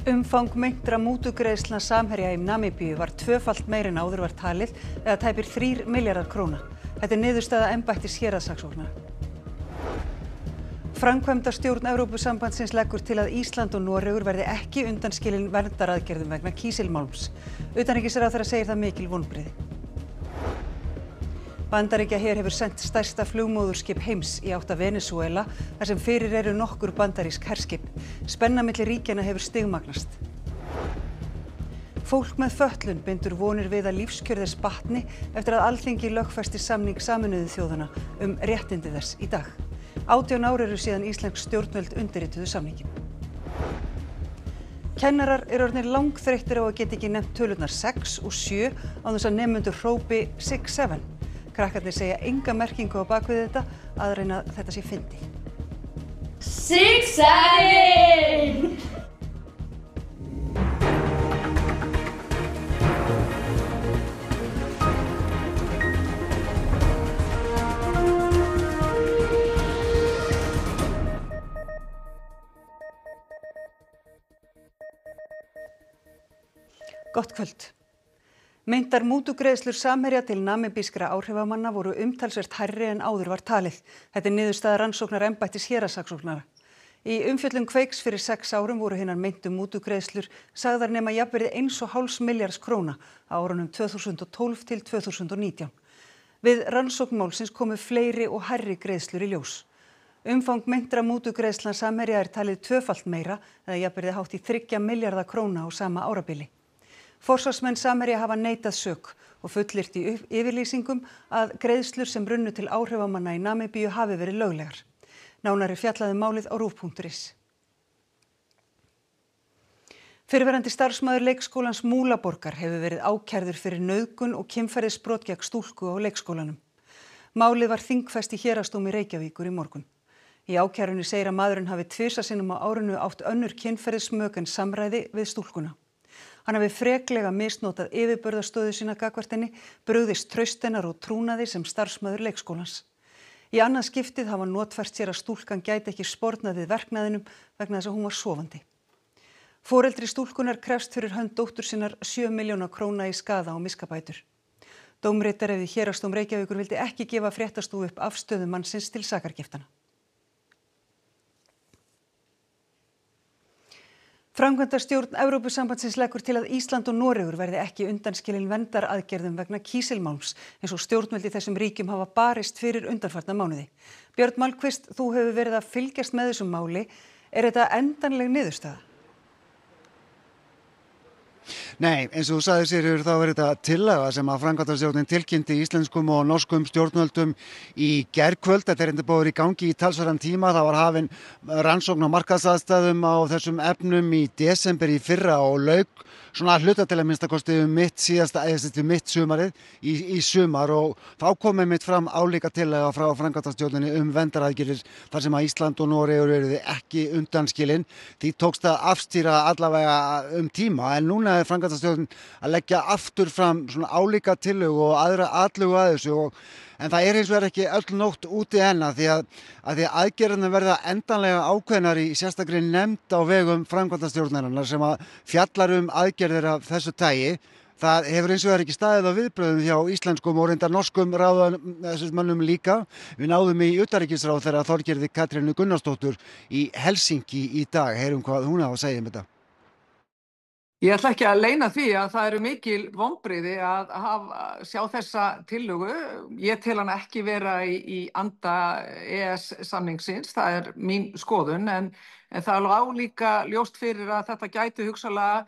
Umfang meintra mútugreiðslna Samherja í Namibíu var tvöfalt meira en áður var talið, eða tæpir 3 milljarðar króna. Þetta er niðurstaða embættis héraðssaksóknara. Framkvæmdastjórn Evrópusambandsins leggur til að Ísland og Noregur verði ekki undanskilin verndaraðgerðum vegna kísilmálms. Utanríkisráðherra segir það mikil vonbrigði. Bandaríkjaher hefur sent stærsta flugmóðurskip heims í átt að Venesúela þar sem fyrir eru nokkur bandarísk herskip. Spenna milli ríkjanna hefur stigmagnast. Fólk með fötlun bindur vonir við að lífskjör þess batni eftir að Alþingi lögfesti samning Sameinuðu þjóðanna réttindi þess í dag. 18 ár eru síðan íslensk stjórnvöld undirrituðu samninginn. Kennarar eru orðnir langþreyttir á að geta ekki nefnt tölurnar 6 og 7 án þess að nemendur hrópi 6, 7. Krakkarnir segja enga merkingu á bakvið þetta, aðra en að þetta sé fyndið. 6, 7! Gott kvöld. Meintar mútugreiðslur Samherja til namibískra áhrifamanna voru umtalsvert hærri en áður var talið. Þetta er niðurstaða rannsóknar embættis héraðssaksóknara. Í umfjöllun Kveiks fyrir 6 árum voru hinar meintu mútugreiðslur sagðar nema jafnvirði 1,5 milljarðs króna á árunum 2012 til 2019. Við rannsókn málsins komu fleiri og hærri greiðslur í ljós. Umfang meintra mútugreiðslna Samherja er talið tvöfalt meira, eða jafnvirði hátt í 3 milljarða króna á sama árabili. Forsvarsmenn Samherja hafa neitað sök og fullyrt í yfirlýsingum að greiðslur sem runnu til áhrifamanna í Namibíu hafi verið löglegar. Nánari fjallaði málið á ruv.is. Fyrrverandi starfsmaður leikskólans Múlaborgar hefur verið ákærður fyrir nauðgun og kynferðisbrot gegn stúlku á leikskólanum. Málið var þingfest í héraðsdómi Reykjavíkur í morgun. Í ákærunni segir að maðurinn hafi 2 sinnum á árinu átt önnur kynferðismök en samræði við stúlkuna. Hann hafi freklega misnotað yfirburðastöðu sína gagnvart henni, brugðist traust hennar og trúnaði sem starfsmaður leikskólans. Í annað skiptið hafa notfært sér að stúlkan gæti ekki spornað við verknaðinum vegna þess að hún var sofandi. Foreldri stúlkunar krefst fyrir hönd dóttur sinnar 7 milljóna króna í skaða og miskabætur. Dómritari við héraðsdóm Reykjavíkur vildi ekki gefa fréttastofu upp afstöðu mannsins til sakargiftana. Framkvæmdastjórn Evrópusambandsins leggur til að Ísland og Noregur verði ekki undanskilin verndaraðgerðum vegna kísilmálms eins og stjórnvöld í þessum ríkjum hafa barist fyrir undanfarna mánuði. Björn Malmquist, þú hefur verið að fylgjast með þessum máli. Er þetta endanleg niðurstaða? Nei, eins og þú sagði Sigríður, þá er þetta tillaga sem að framkvæmdastjórnin tilkynnti íslenskum og norskum stjórnvöldum í gærkvöld. Þetta er enda búið í gangi í talsverðan tíma. Það var hafin rannsókn á markaðsaðstæðum á þessum efnum í desember í fyrra og lauk svona hluta til að minnstakosti mitt sumarið í sumar og þá kom einmitt fram álíka tillaga frá framkvæmdastjórninni verndaraðgerðir þar sem að Ísland og Noregur eru ekki undanskilin. Því tókst að afstýra allavega tíma en núna er framkvæmdastjórnin að leggja aftur fram svona álíka tillögu og aðra atlögu að þessu en það er hins vegar ekki öll nótt úti enn því að aðgerðirnar verða endanlega ákveðnar í sérstakri nefnd á vegum framkvæmdastjórnarinnar sem að fjallar aðgerðir af þessu tagi. Það hefur hins vegar ekki staðið á viðbrögðum hjá íslenskum og reyndar norskum ráðamönnum líka. Við náðum í utanríkisráðherra Þorgerði Katrínu Gunnarsdóttur í Helsinki í dag. Heyrum hvað hún á að segja þetta. Ég ætla ekki að leyna því að það eru mikil vonbrigði að sjá þessa tillögu. Ég tel hana ekki vera í anda EES-samningsins, það er mín skoðun, en það lá líka ljóst fyrir að þetta gæti hugsanlega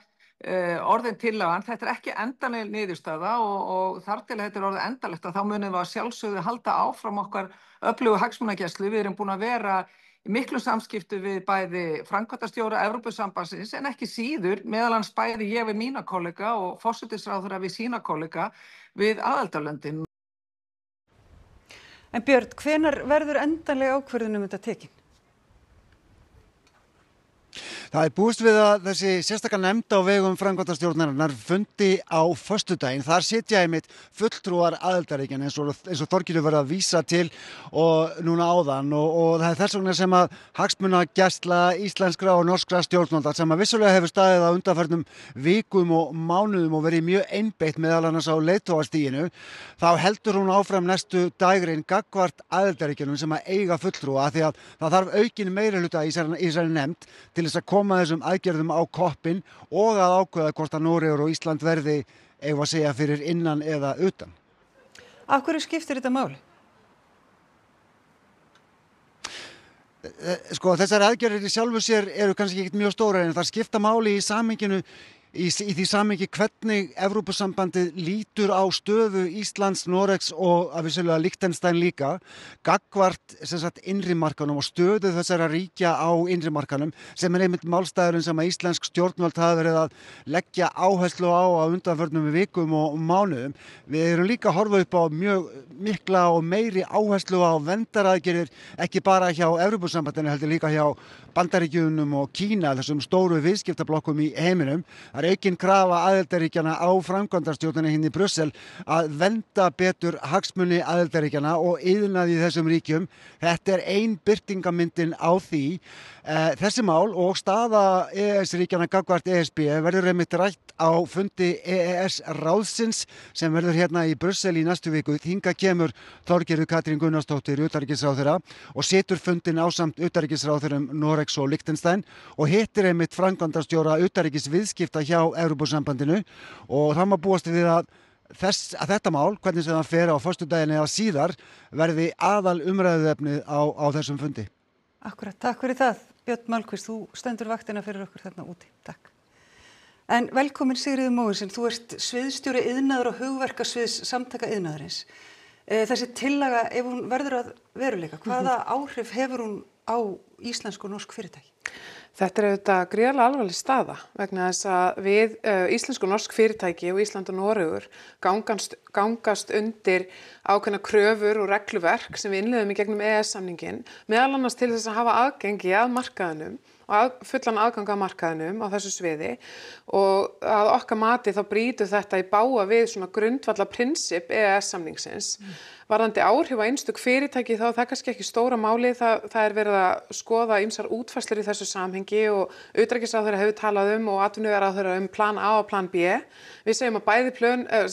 orðin tillagan. Þetta er ekki endanleg niðurstaða og þar til þetta er orðið endanlegt að þá munum við að sjálfsögðu halda áfram okkar öflugu hagsmunagæslu. Við erum búin að vera í miklu samskiptu við bæði framkvæmdastjóra Evrópusambandsins en ekki síður meðal annars bæði ég við mína kollega og forsætisráðherra við sína kollega við aðildarlöndin. En Björn, hvenær verður endanleg ákvörðun þetta tekin? Það búist við að þessi sérstaka nefnd á vegum framkvæmdastjórnarinnar fundi á föstudaginn. Þar sitja einmitt fulltrúar aðildarríkjanna eins og Þorgerður verið að vísa til og núna áðan og það þess vegna sem að hagsmunagæsla íslenskra og norskra stjórnvalda sem að vissulega hefur staðið á undanförnum vikum og mánuðum og verið mjög einbeitt meðal annars á leiðtogastiginu, þá heldur hún áfram næstu dægrin gagnvart aðildarríkjunum sem að eiga fulltrúa því að það þarf aukin meirihluta í þessari nefnd til þess að koma þessum aðgerðum á koppinn og að ákveða hvort að Noregur og Ísland verði, eigum að segja, fyrir innan eða utan. Af hverju skiptir þetta máli? Sko, þessar aðgerðir í sjálfu sér eru kannski ekkert mjög stórar en það skipta máli í samhenginu í því samhengi hvernig Evrópusambandið lítur á stöðu Íslands, Noregs og að vissulega Liechtenstein líka gagnvart innri markanum og stöðu þessara ríkja á innri markanum sem einmitt málstæðurinn sem að íslensk stjórnvöld hafa verið að leggja áherslu á undanförnum vikum og mánuðum. Við erum líka að horfa upp á mjög mikla og meiri áherslu á verndaraðgerðir ekki bara hjá Evrópusambandinu heldur líka hjá Bandaríkjunum og Kína, þessum stóru viðskiptablokkum í heiminum. Það aukin krafa aðildarríkjana á framkvæmdastjórnina í Brussel að vernda betur hagsmuni aðildarríkjana og iðnaði í þessum ríkjum. Þetta ein birtingamyndin á því. Þessi mál og staða EES-ríkjana gagnvart ESB verður einmitt rætt á fundi EES-ráðsins sem verður hérna í Brussel í næstu viku. Hingað kemur Þorgerður Katrín Gunnarsdóttir, utanríkisráðherra, og situr fundinn ásamt utanríkisráðherrum Noregs og Liechtenstein og hittir einmitt framkvæmdastjóra utanríkisviðskipta hjá Evrópusambandinu og það má búast við að þetta mál, hvernig sem það fer á föstudaginn eða síðar, verði aðal umræðuefnið á þessum fundi. Akkurat, takk fyrir það. Björn Malmquist, þú stendur vaktina fyrir okkur þarna úti. Takk. En velkomin Sigríður Mogensen, þú ert sviðsstjóri iðnaðar og hugverkasviðs Samtaka iðnaðarins. Þessi tillaga, ef hún verður að veruleika, hvaða áhrif hefur hún á íslensk og norsk fyrirtæki? Þetta er auðvitað gríðarlega alvarleg staða vegna þess að við íslensk og norsk fyrirtæki og Ísland og Noregur gangast undir ákveðna kröfur og regluverk sem við innleiðum í gegnum EES-samninginn, meðal annars til þess að hafa aðgengi að markaðinum og fullan aðgang að markaðinum á þessu sviði og að okkar mati þá brýtur þetta í bága við svona grundvalla prinsip EES-samningsins. Varðandi áhrif á einstök fyrirtæki þá það kannski ekki stóra máli, það er verið að skoða ýmsar útfærslur í þessu samhengi og utanríkisráðherra hefur talað og atvinnuvegaráðherra plan A og plan B. Við segjum að bæði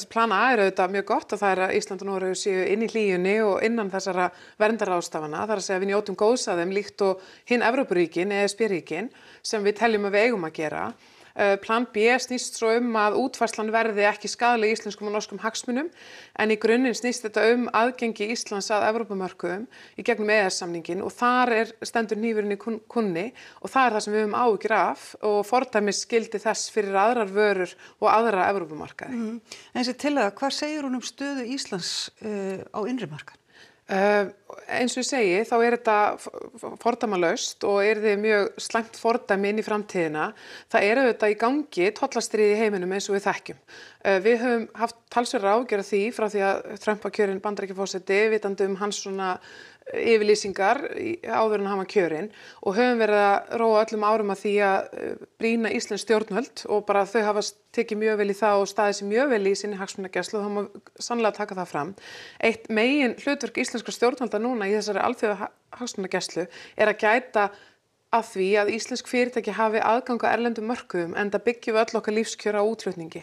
plan A er auðvitað mjög gott og það er að Ísland og Noregur séu inn í hlýjunni og innan þessara verndarráðstafana, það er að segja að við njótum góðs af þeim líkt og hinn Evrópuríkin, ESB-ríkin sem við teljum að við eigum að gera. Plan B snýst svo að útfærslan verði ekki skaðleg íslenskum og norskum hagsmunum en í grunninn snýst þetta aðgengi Íslands að Evrópumörkuðum í gegnum EES-samninginn og þar stendur hnífurinn í kúnni og það er það sem við höfum áhyggjur af og fordæmisgildi þess fyrir aðrar vörur og aðra Evrópumarkaði. En þessi tillaga, hvað segir hún stöðu Íslands á innri markaði? Eins og ég segi, þá þetta fordæmalaust og þið mjög slæmt fordæmi inn í framtíðina. Það auðvitað í gangi tollastríð í heiminum eins og við þekkjum. Við höfum haft talsverðar áhyggjur af því frá því að Trump var kjörinn Bandaríkjaforseti, vitandi hans svona yfirlýsingar áður en hann var kjörinn og höfum verið að róa öllum árum að því að brýna íslensk stjórnvöld og bara þau hafa tekið mjög vel í það og staðið sig mjög vel í sinni hagsmunagæslu og það má sannlega taka það fram. Eitt megin hlutverk íslenskra stjórnvalda núna í þessari alþjóða hagsmunagæslu að gæta að því að íslensk fyrirtæki hafi aðgang að erlendum mörkuðum enda byggjum við öll okkar lífskjör á útflutningi.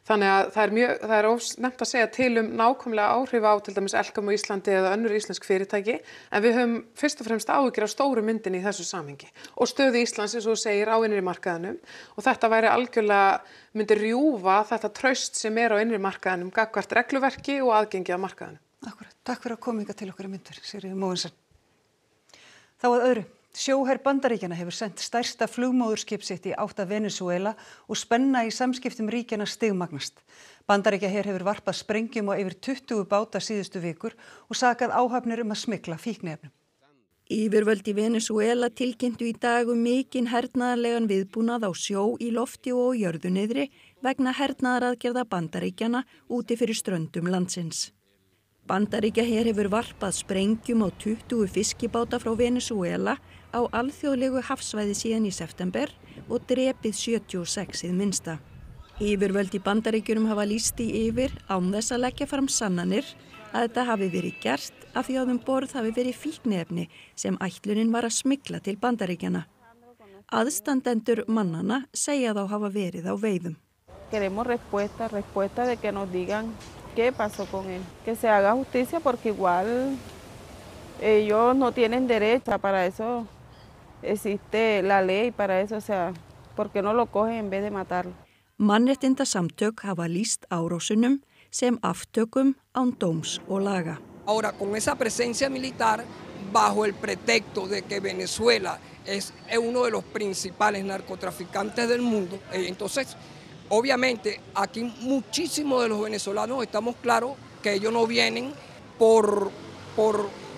Þannig að það er nefnt að segja til nákvæmlega áhrif á til dæmis Elkem á Íslandi eða önnur íslensk fyrirtæki en við höfum fyrst og fremst áhyggjur af stóru myndinni í þessu samhengi og stöðu Íslands eins og þú segir á innri markaðinum og þetta væri algjörlega myndi rjúfa þetta traust sem á innri markaðinum gagnvart regluverki og aðgengi að markaðinum. Akkurat, takk fyrir að koma hingað til okkar myndir, Sigríður Mogensen. Þá að öðru. Sjóher Bandaríkjanna hefur sent stærsta flugmóðurskip sitt í átt að Venesúela og spenna í samskiptum ríkjanna stigmagnast. Bandaríkjaher hefur varpað sprengjum á yfir 20 báta síðustu vikur og sakað áhafnir að smygla fíkniefnum. Yfirvöld í Venesúela tilkynntu í dag mikinn hernaðarlegan viðbúnað á sjó, í lofti og á jörðu niðri vegna hernaðaraðgerða Bandaríkjanna úti fyrir ströndum landsins. Bandaríkjaher hefur varpað sprengjum á 20 fiskibáta frá Venesúela á alþjóðlegu hafsvæði síðan í september og drepið 76 hið minnsta. Yfirvöld í Bandaríkjunum hafa lýst því yfir án þess að leggja fram sannanir að þetta hafi verið gert af því að borð hafi verið fíkniefni sem ætlunin var að smygla til Bandaríkjanna. Aðstandendur mannanna segja þá hafa verið á veiðum. Queremos respuesta de que nos digan qué pasó con él, que se haga justicia porque igual ellos no tienen derecho, para eso existe la ley, para eso, o sea, ¿por qué no lo cogen en vez de matarlo? Mannréttindasamtök hafa lýst árásunum sem aftökum án dóms og laga. Ahora, con esa presencia militar, bajo el pretexto de que Venezuela es uno de los principales narcotraficantes del mundo, entonces, obviamente, aquí muchísimos de los venezolanos estamos claros que ellos no vienen por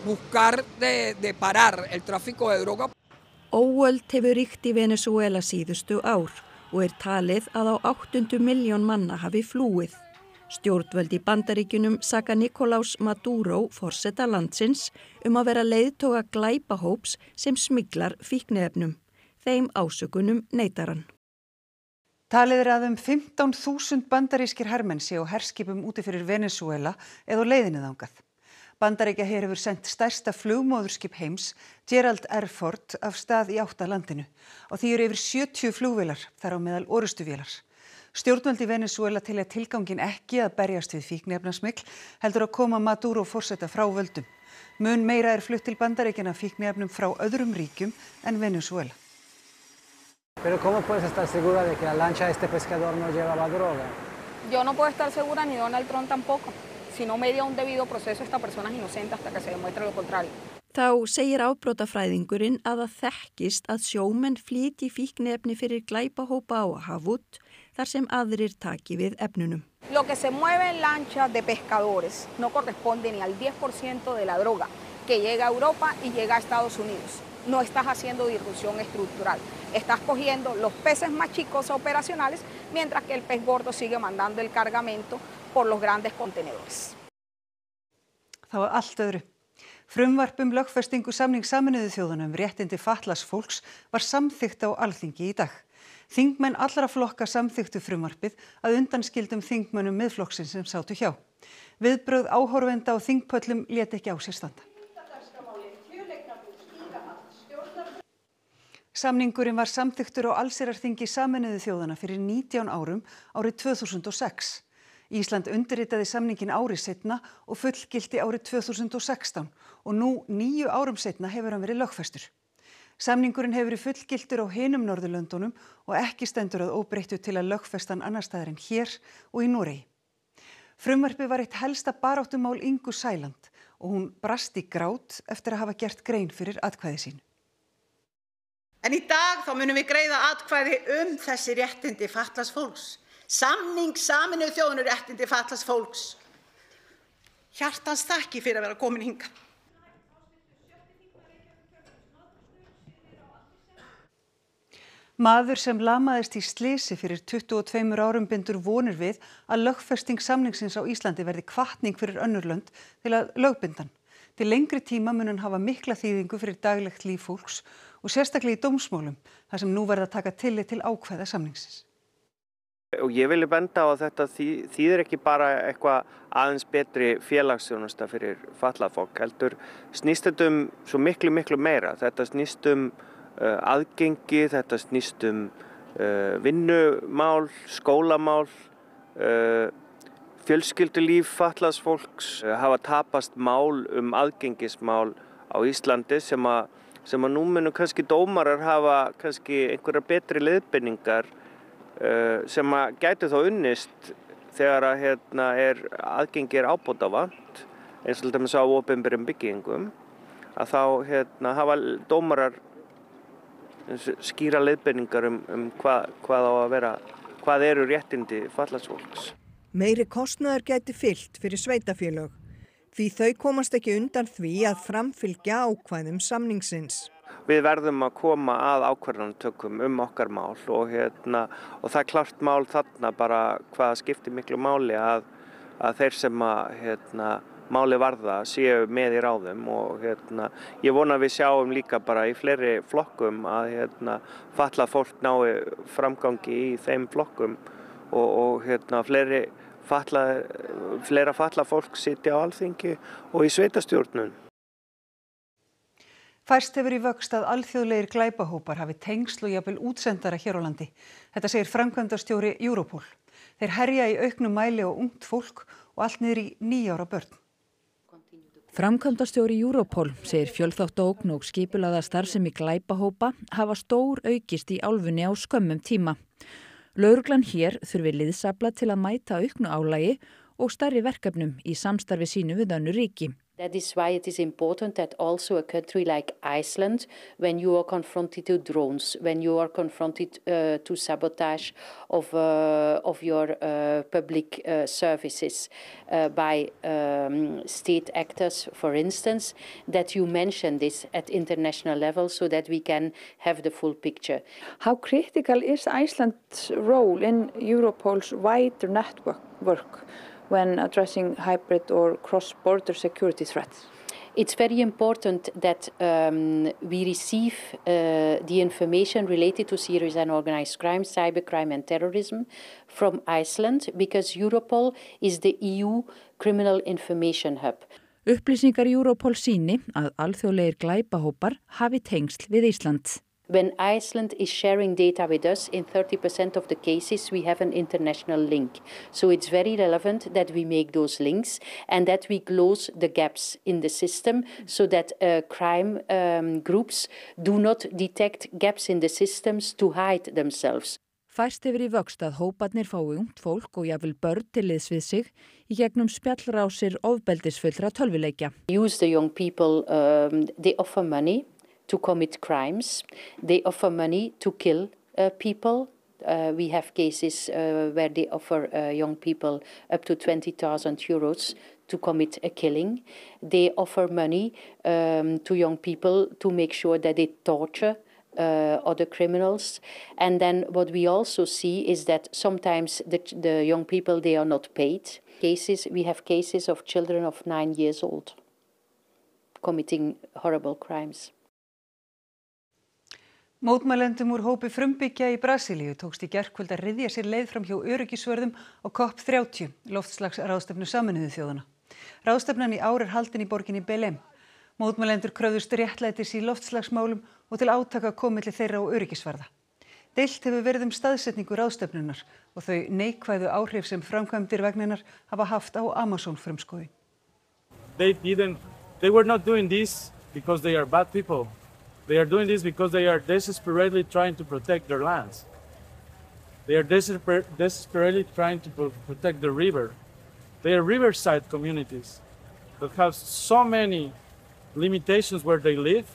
buscar de parar el tráfico de droga. Óöld hefur ríkt í Venesúela síðustu ár og talið að á 800 milljón manna hafi flúið. Stjórnvöld í Bandaríkjunum saka Nicolás Maduro, forseta landsins, að vera leiðtoga glæpahóps sem smyglar fíkniefnum. Þeim ásökunum neitar hann. Talið að 15.000 bandarískir hermenn séu á herskipum úti fyrir Venesúela eða á leiðinni þangað. Bandaríkjaher hefur sent stærsta flugmóðurskip heims, Gerald R. Ford, af stað í átt að landinu. Og því eru yfir 70 flugvélar, þar á meðal orustuvélar. Stjórnvöld í Venesúela telja tilganginn ekki að berjast við fíkniefnasmygl, heldur að koma Maduro forseta frá völdum. Mun meira flutt til Bandaríkjanna fíkniefnum frá öðrum ríkjum en Venesúela. Pero ¿cómo puedes estar segura de que la lancha de este pescador no llevaba droga? Yo no puedo estar segura ni Donald Trump tampoco. Si no media un debido proceso, esta persona es inocente hasta que se demuestre lo contrario. Þá segir afbrotafræðingurinn að það þekkist að sjómenn flýti fíkniefni fyrir glæpahópa á Havut þar sem aðrir taki við efnunum. Lo que se mueve en lanchas de pescadores no corresponde ni al 10% de la droga que llega a Europa y llega a Estados Unidos. No estás haciendo disrupción estructural. Estás cogiendo los peces más chicos operacionales, mientras que el pez gordo sigue mandando el cargamento por los grandes contenedores. Það var allt öðru. Frumvarp lögfestingu samnings Sameinuðu þjóðanna réttindi fatlaðs fólks var samþykkt á Alþingi í dag. Þingmenn allra flokka samþykktu frumvarpið að undanskildum þingmönnum Miðflokksins sem sátu hjá. Viðbrögð áhorfenda á þingpöllum lét ekki á sér standa. Samningurinn var samþykktur á allsherjarþingi Sameinuðu þjóðanna fyrir 19 árum árið 2006. Ísland undirritaði samninginn ári seinna og fullgilti árið 2016 og nú 9 árum seinna hefur hann verið lögfestur. Samningurinn hefur verið fullgiltur á hinum Norðurlöndunum og ekki stendur að óbreyttu til að lögfesta hann annars staðar en hér og í Noregi. Frumvarpið var eitt helsta baráttumál Ingu Sæland og hún brast í grát eftir að hafa gert grein fyrir atkvæði sínu. En í dag þá munum við greiða atkvæði þessi réttindi fatlaðs fólks. Samning Sameinuðu þjóðanna réttindi fatlaðs fólks. Hjartans þakki fyrir að vera komin hingað. Maður sem lamaðist í slysi fyrir 22 árum bindur vonir við að lögfesting samningsins á Íslandi verði hvatning fyrir önnur lönd til að lögbinda hann. Til lengri tíma mun hann hafa mikla þýðingu fyrir daglegt líf fólks og sérstaklega í dómsmálum, þar sem nú verða að taka tillit til ákvæða samningsins. Og ég vil benda á að þetta þýðir ekki bara eitthvað aðeins betri félagsþjónusta fyrir fatlað fólk, heldur snýst þetta svo miklu meira. Þetta snýst aðgengi, þetta snýst vinnumál, skólamál, fjölskyldulíf fatlaðs fólks, hafa tapast mál aðgengismál á Íslandi sem að nú munu kannski dómarar hafa kannski einhverjar betri leiðbeiningar sem að gæti þá unnist þegar að aðgengi ábótavant, eins og dæmis á opinberum byggingum, að þá hafa dómarar skýra leiðbeiningar hvað á að vera, hvað eru réttindi fatlaðs fólks. Meiri kostnaður gæti fylgt fyrir sveitafélög, því þau komast ekki undan því að framfylgja ákvæðum samningsins. Við verðum að koma að ákvarðanatökum okkar mál og það er klart mál þarna bara hvað skiptir miklu máli að þeir sem máli varða séu með í ráðum og ég vona að við sjáum líka bara í fleiri flokkum að fatlað fólk nái framgangi í þeim flokkum og fleira fatlað fólk sitja á Alþingi og í sveitastjórnum. Færst hefur í vöxt að alþjóðlegir glæpahópar hafi tengsl og jafnvel útsendara hér á landi. Þetta segir framkvæmdastjóri Europol. Þeir herja í auknum mæli á ungt fólk og allt niður í 9 ára börn. Framkvæmdastjóri Europol segir fjölþáttaógn og skipulagða starfsemi glæpahópa hafa stór aukist í álfunni á skömmum tíma. Lögreglan hér þurfi liðsafla til að mæta auknu álagi og stærri verkefnum í samstarfi sínu við önnur ríki. That is why it is important that also a country like Iceland, when you are confronted to drones, when you are confronted to sabotage of your public services by state actors, for instance, that you mention this at international level so that we can have the full picture. How critical is Iceland's role in Europol's wider network when addressing hybrid or cross-border security threats? It's very important that we receive the information related to serious and organized crime, cybercrime and terrorism from Iceland because Europol is the EU criminal information hub. Upplýsingar Europol sýni að alþjóðlegir glæpahópar hafi tengsl við Ísland. When Iceland is sharing data with us, in 30% of the cases we have an international link. So it's very relevant that we make those links and that we close the gaps in the system so that crime groups do not detect gaps in the systems to hide themselves. Fæst hefur í vöxt að hóparnir fái ungt fólk og jafnvel börn til liðs við sig í gegnum spjallrásir ofbeldisfullra tölvuleikja. Use the young people, they offer money to commit crimes. They offer money to kill people. We have cases where they offer young people up to 20,000 euros to commit a killing. They offer money to young people to make sure that they torture other criminals. And then what we also see is that sometimes the young people, they are not paid. We have cases of children of 9 years old committing horrible crimes. Mótmælendum úr hópi frumbyggja í Brasilíu tókst í gærkvöld að ryðja sér leið fram hjá öryggisvörðum á COP30, loftslagsráðstefnu Sameinuðu þjóðanna. Ráðstefnan í ár haldin í borginni Belém. Mótmælendur kröfðust réttlætis í loftslagsmálum og til átaka kom milli þeirra og öryggisvarða. Deilt hefur verið staðsetningu ráðstefnunnar og þau neikvæðu áhrif sem framkvæmdir vegna hennar hafa haft á Amazon frumskógin. They were not doing this because they are bad people. They are doing this because they are desperately trying to protect their lands. They are desperately trying to protect the river. They are riverside communities that have so many limitations where they live.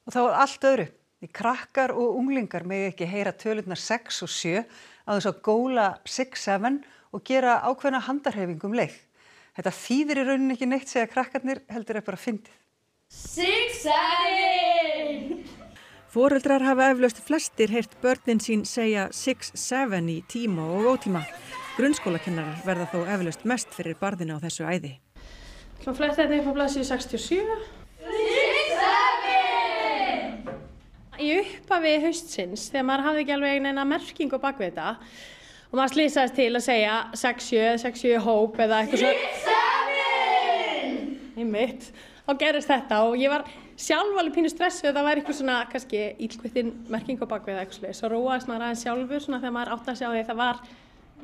Og þá allt öðru. Því krakkar og unglingar megi ekki heyra tölurnar 6 og 7 á þess að góla 6-7 og gera ákveðna handarhreyfingum leið. Þetta þýðir í rauninni ekki neitt segja krakkarnir heldur bara fyndið. 6-7! Foreldrar hafa eflaust flestir heyrt börnin sín segja 6-7 í tíma og ótíma. Grunnskólakennarar verða þó eflaust mest fyrir barðina á þessu æði. Svo fletta þetta upp á blaðsíðu 67. 6-7! Í upphafi haustsins, þegar maður hafði ekki alveg neina merkingu bak við þetta og maður slýsaðist til að segja 6-7 hóp eða eitthvað svo. 6-7! Einmitt. Þá gerist þetta og ég var sjálf alveg pínu stressuð að það væri eitthvað svona kannski illkvittin merking á bakvið eða eitthvað svoleiðis. Svo róaðist maður aðeins sjálfur svona þegar maður átti að sjá því að það var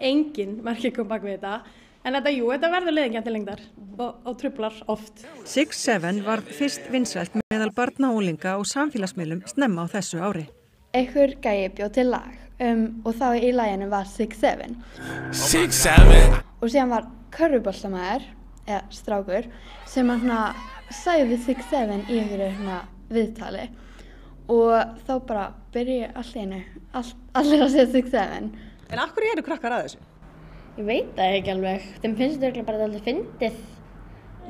engin merking á bakvið þetta. En þetta verður leiðingjandi til lengdar og truflar oft. 6-7 var fyrst vinsælt meðal barna og unglinga á samfélagsmiðlum snemma á þessu ári. Einhver gæi bjó til lag og þá í laginu var 6-7. 6-7! Og síðan var körfuboltamaður, eða strákur, sem sagði 6-7 í einhverju viðtali og þá bara byrja allir að segja 6-7. En af hverju eru krakkar að þessu? Ég veit það ekki alveg. Þeim finnst þetta bara alltaf fyndið.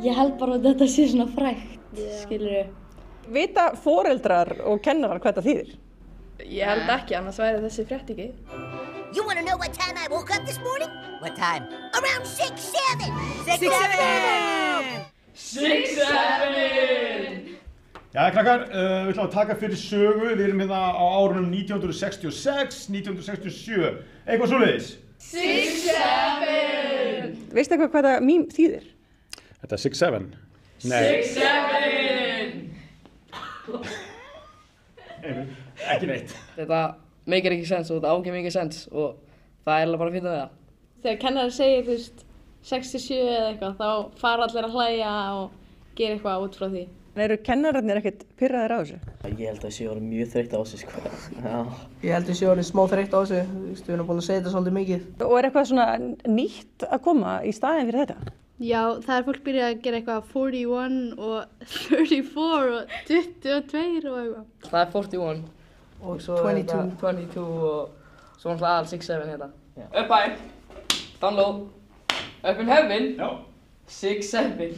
Ég held bara að þetta sé svona frægt, skilurðu. Vita foreldrar og kennarar hvað þetta þýðir? Ég held ekki, annars væri þessi frétt ekki. You want to know what time I woke up this morning? What time? Around 6, 7. 6, 7! 6, 7! Já, krakkar, við ætlum að taka fyrir sögu. Við erum hérna á árunum 1966, 1967. Eitthvað svoleiðis? 6, 7! Veistu eitthvað hvað það mím þýðir? Þetta er 6, 7. Nei. 6, 7! Ekki neitt. Þetta meikir ekki sens og þetta á ekki mikið sens og það er bara að finna við það. Þegar kennari segir, þú veist, 67 eða eitthvað, þá fara allir að hlæja og gera eitthvað út frá því. En eru kennararnir ekkert pirraðir á þessu? Ég held að sé orðið mjög þreytt á þessu, sko. Já. Ég held að sé orðið smá þreytt á þessu, við erum búin að segja þetta svolítið mikið. Og er eitthvað svona nýtt að koma í staðinn fyrir þetta? Já, það er fólk byrjað að gera eitthvað 41 og 34 og 22 og eitthvað. Það er 41 og svo 22 og svo náttúrulega all 6, 7 hérna. Up high, down low, up in heaven, 6, 7.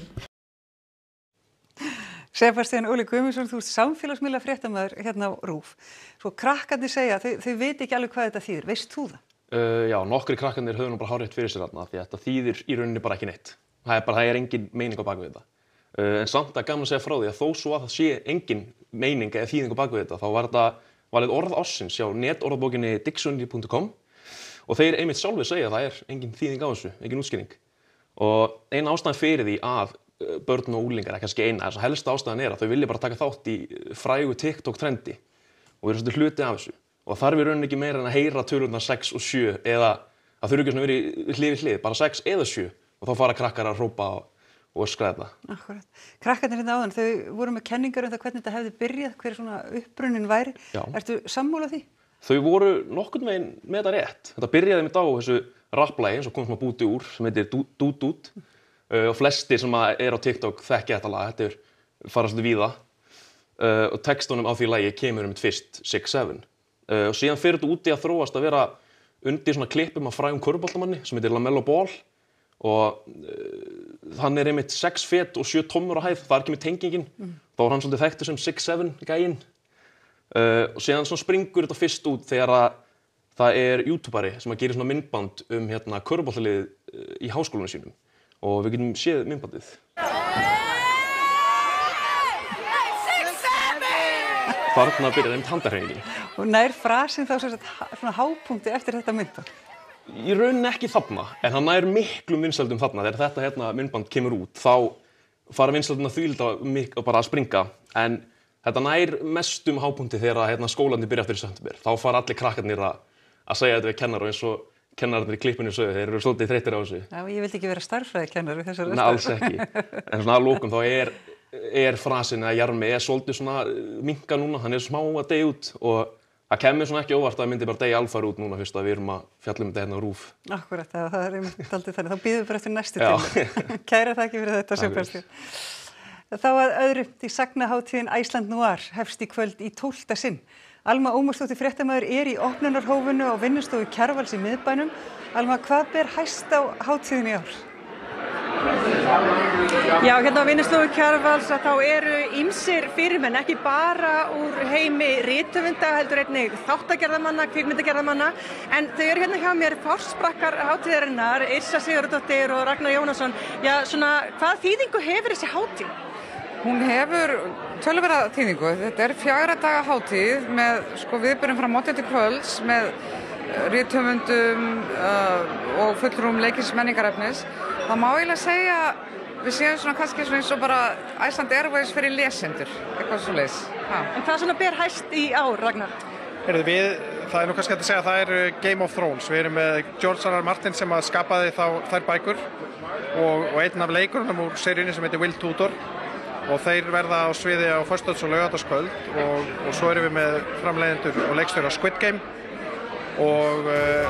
Sebastian Óli Guðmundsson, þú ert samfélagsmiðla fréttamaður hérna á RÚV. Svo krakkarnir segja, þau veit ekki alveg hvað þetta þýðir. Veist þú það? Já, nokkri krakkarnir höfðu nú bara hárrétt fyrir sér þarna því að þetta þýðir í rauninni bara ekki neitt. Það er engin meining á bak við þetta. En samt að gaman að segja frá því að þó svo að það sé engin meining eða þýðing á bak við þetta, þá var þetta valið orð ársins hjá netorðabókinni dictionary.com og þeir einmitt sjálfir segja að það er engin þýðing á þessu, engin útskýring. Og eina ástæðan fyrir því að börn og unglingar er kannski eina, þess að helsta ástæðan er að þau vilja bara taka þátt í frægu TikTok trendi og vera svolítið hluti af þessu. Og það þarf í rauninni ekki meira en að heyra tölurnar 6 og 7 eða það þurfi ekki að vera hlið við hlið, bara 6 eða 7 og þá fara krakkar að hrópa og öskra þetta. Akkurat. Krakkarnir hérna áðan, þau voru með kenningar um það hvernig þetta hefði byrjað, hver svona upprunnin væri. Já. Ertu sammála því? Þau voru nokkurn veginn með þetta rétt. Þetta byrjaði með á þessu rapplagi eins og kom sem að búti úr sem heitir Dút Dút og flestir sem er á TikTok þekkja þetta lag, þetta fara svolítið víða og textunum á því lagi kemur fyrst 6, 7 og síðan fyrir þetta úti að þróast að vera undir svona klippum af frægum körfuboltamanni sem heitir LaMelo Ball og hann er einmitt 6 fet og 7 tommur á hæð, það kemur tengingin, þá var hann svolítið þekktur sem 6, 7 gæinn og síðan svona springur þetta fyrst út þegar að það er youtuberi sem að gera svona myndband hérna körfuboltaliðið í háskólanum sínum og við getum séð myndbandið. Þarna byrjar einmitt handarhreyfingin. Og nær frasinn þá svona hápunkti eftir þetta myndband? Í rauninni ekki þarna, en hann nær miklum vinsældum þarna. Þegar þetta hérna myndband kemur út, þá fara vinsældina þvílíkt bara að springa. En þetta nær mestum hápunkti þegar hérna, skólandi byrja eftir september. Þá fara allir krakkarnir að segja þetta við kennarar eins og kennararnir í klippinu sögðu. Þeir eru svolítið þreyttir á þessu. Já, ég vildi ekki vera stærðfræðikennari þessar Nei, alls ekki. En svona að lokum þá er frasin eða jarmi svolítið svona minka núna, hann er smá að deyja út og það kemur svona ekki óvart að það myndi bara deyja alfarið út núna fyrst að við erum að fjalla þetta hérna á RÚV. Akkurat, það er einmitt aldrei þannig. Þá býðum við bara eftir næstu tíma. Kæra þakki fyrir þetta, Sebastian. Þá að öðru, því sagnahátíðin Iceland Noir hefst í kvöld í 12. sinn. Alma Ómarsdóttir fréttamaður er í opnunarhófinu á vinnustofu Kjarvals í miðbænum. Alma, hvað ber hæst á hátíðinni í ár? Já, hérna á vinnustofu Kjarvals að þá eru ýmsir fyrirmenn, ekki bara úr heimi rithöfunda, heldur einnig þáttagerðarmanna, kvikmyndagerðarmanna, en þau eru hérna hjá mér forsprakkar hátíðarinnar, Yrsa Sigurðardóttir og Ragnar Jónasson. Já, svona, hvað þýðingu hefur þessi hátíð? Hún hefur töluverða þýðingu. Þetta er 4 daga hátíð með viðburðum frá morgni til kvölds með rithöfundum og fulltrúum leikins menningarefnis. Það má eiginlega segja við séum svona kannski eins og bara Iceland Airways fyrir lesendur, eitthvað svoleiðis. En hvað svona ber hæst í ár, Ragnar? Það er nú kannski hægt að segja að það er Game of Thrones. Við erum með George R.R. Martin sem að skapaði þær bækur og einn af leikurunum úr seríunni sem heitir Will Tudor og þeir verða á sviði á föstudags- og laugardagskvöld og svo erum við með framleiðendur og leikstjóra Squid Game og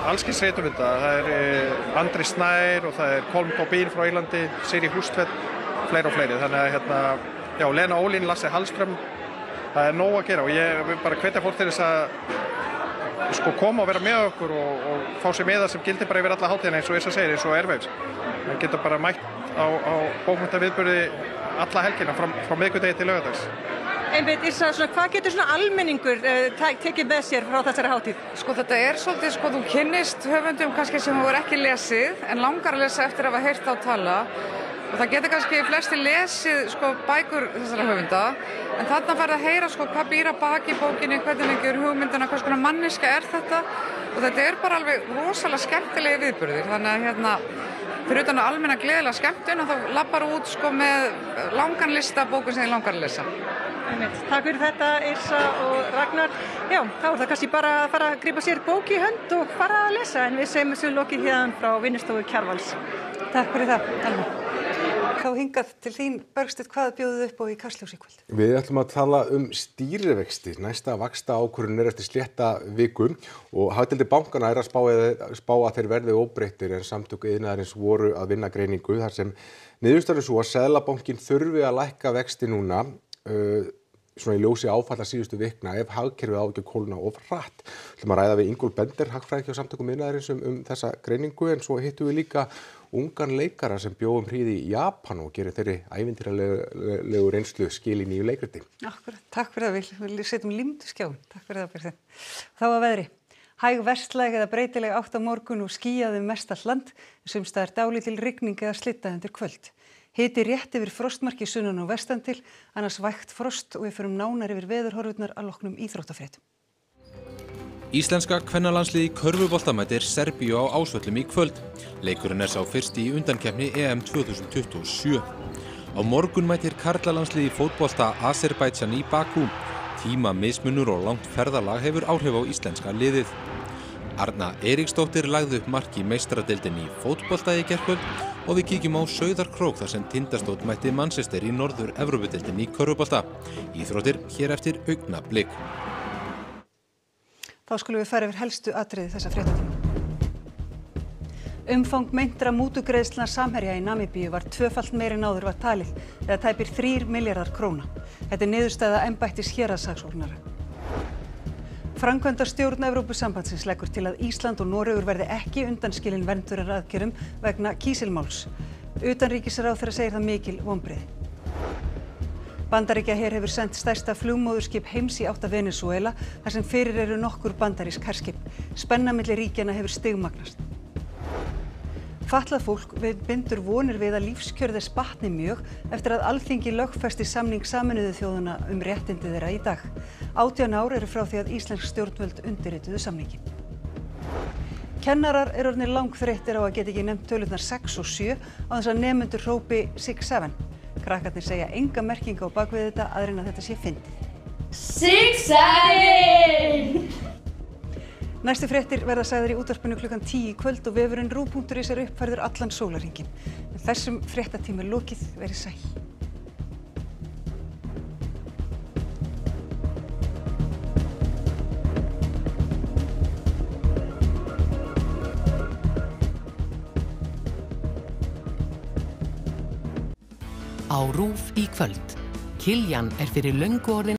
allskyns rithöfunda. Það er Andri Snær og það er Colm Tobin frá Írlandi, Siri Hustvedt, fleiri og fleiri. Þannig að Lena Ólín, Lasse Hallström, það er nóg að gera og ég vil bara hvetja fólk til þess að koma og vera með okkur og fá sér miða sem gildir bara yfir alla hátíðina eins og Yrsa segir, eins og Airwaves. Það geta bara mætt á bókmenntaviðburði alla helgina frá miðvikudegi til laugardags. Einmitt, hvað getur svona almenningur tekið með sér frá þessari hátíð? Sko þetta svolítið, þú kynnist höfundum kannski sem þú er ekki lesið en langar að lesa eftir að hafa heyrt þá tala og það getur kannski flesti lesið bækur þessara höfunda en þarna færðu að heyra hvað býr að baki bókinni, hvernig lengur hugmyndina, hvers konar manneskja þetta og þetta bara alveg rosalega skemmtilegi viðburðir þannig að fyrir utan að almenna gleðilega skemmtun og þá lappar út með langan lista bókum sem þið langar að lesa. Takk fyrir þetta Yrsa og Ragnar. Já, þá það kannski bara að fara að grípa sér bók í hönd og fara að lesa en við segjum þessu lokið hérna frá vinnustofu Kjarvals. Takk fyrir það, Alma. Þá hingað til þín, Bergsteinn, hvað bjóðuð upp á í Kastljósi í kvöld? Við ætlum að tala stýrivexti. Næsta vaxtaákvörðun eftir slétta viku og Hagdeildir bankana að spá að þeir verði óbreyttir en samtök iðnaðarins voru að vinna greiningu þar sem niðurstaðan svo að Seðlabankinn þurfi að lækka vexti núna svona í ljósi áfalla síðustu vikna ef hagkerfið á ekki að kólna of hratt. Við ætlum að ræða við Ingólf Bender, hagfræðingi hjá samtökum iðnaðarins þessa greiningu en svo hittum við líka ungan leikara sem bjó hríð í Japan og gerir þeirri ævintýralegu reynslu skil í nýju leikriti. Akkurat, takk fyrir það, við setjum límdu skjáin. Takk fyrir það, Bergsteinn. Þá að veðri. Hæg vestlæg eða breytileg átt á morgun og skýjað mestallt land, sums staðar dálítil rigning eða slydda undir kvöld. Hiti rétt yfir frostmarki sunnan og vestan til, annars vægt frost og við förum nánar yfir veðurhorfurnar að loknum íþróttafréttum. Íslenska kvennalandsliðið í körfubolta mætir Serbíu á Ásvöllum í kvöld. Leikurinn sá fyrsti í undankeppni EM 2027. Á morgun mætir karlalandsliðið í fótbolta Azerbaijan í Bakú. Tíma mismunur og langt ferðalag hefur áhrif á íslenska liðið. Arna Eiríksdóttir lagði upp mark í meistaradeildinni í fótbolta í gærkvöld og við kíkjum á Sauðárkrók þar sem Tindastóll mætti Manchester í Norður-Evrópudeildinni í körfubolta. Íþróttir hér eftir augnablik. Þá skulum við fara yfir helstu atriði þessa fréttatíma. Umfang meintra mútugreiðslna Samherja í Namibíu var tvöfalt meiri en áður var talið, eða tæpir 3 milljarðar króna. Þetta niðurstaða embættis héraðssaksóknara. Framkvæmdastjórn Evrópusambandsins leggur til að Ísland og Noregur verði ekki undanskilin vernduraraðgerðum vegna kísilmáls. Utanríkisráðherra segir það mikil vonbrigði. Bandaríkjaher hefur sent stærsta flugmóðurskip heims í átt að Venesúela þar sem fyrir eru nokkur bandarísk herskip. Spenna milli ríkjanna hefur stigmagnast. Fatlað fólk bindur vonir við að lífskjör þess batni mjög eftir að Alþingi lögfesti samning Sameinuðu þjóðanna réttindi þeirra í dag. 18 ár eru frá því að íslensk stjórnvöld undirrituðu samninginn. Kennarar eru orðnir langþreyttir á að geta ekki nefnt tölurnar 6 og 7 á þess að nemendur hrópi 6-7. Krakkarnir segja enga merkingu á bakvið þetta aðrir en að þetta sé fyndið. 6-7! Næstu fréttir verða sagðar í útvarpinu klukkan 10 í kvöld og vefurinn RÚV.is uppfærður allan sólarhringinn. Þessum fréttatíma er lokið, verið sæl. Á RÚV í kvöld. Kiljan fyrir löngu orðin